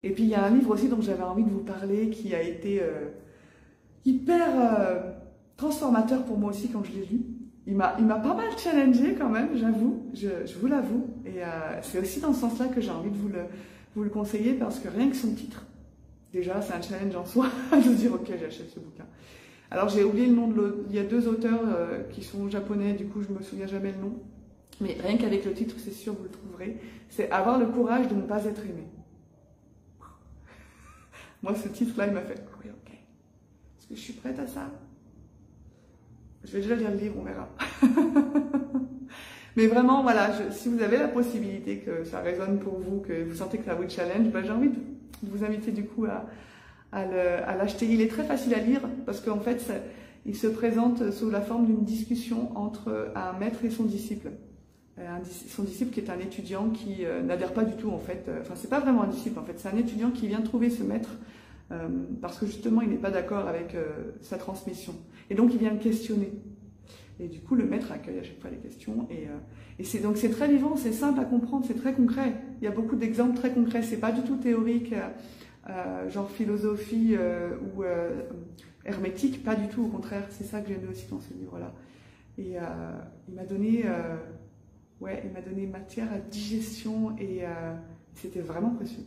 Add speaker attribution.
Speaker 1: Et puis il y a un livre aussi dont j'avais envie de vous parler qui a été hyper transformateur pour moi aussi quand je l'ai lu. Il m'a pas mal challengé quand même, j'avoue, je vous l'avoue. Et c'est aussi dans ce sens-là que j'ai envie de vous le conseiller parce que rien que son titre, déjà c'est un challenge en soi de dire ok j'achète ce bouquin. Alors j'ai oublié le nom de l'autre, il y a deux auteurs qui sont japonais, du coup je me souviens jamais le nom. Mais rien qu'avec le titre, c'est sûr vous le trouverez. C'est Avoir le courage de ne pas être aimé. Moi ce titre-là il m'a fait oui ok. Est-ce que je suis prête à ça? Je vais déjà lire le livre, on verra. Mais vraiment, voilà, si vous avez la possibilité que ça résonne pour vous, que vous sentez que ça vous challenge, ben, j'ai envie de vous inviter du coup à l'acheter. Il est très facile à lire parce qu'en fait, il se présente sous la forme d'une discussion entre un maître et son disciple. Son disciple qui est un étudiant qui n'adhère pas du tout en fait. Enfin, c'est pas vraiment un disciple en fait, c'est un étudiant qui vient trouver ce maître parce que justement il n'est pas d'accord avec sa transmission. Et donc il vient le questionner. Et du coup le maître accueille à chaque fois les questions. Et donc c'est très vivant, c'est simple à comprendre, c'est très concret. Il y a beaucoup d'exemples très concrets, c'est pas du tout théorique, genre philosophie ou hermétique, pas du tout, au contraire. C'est ça que j'aimais aussi dans ce livre-là. Et il m'a donné, il m'a donné matière à digestion et c'était vraiment précieux.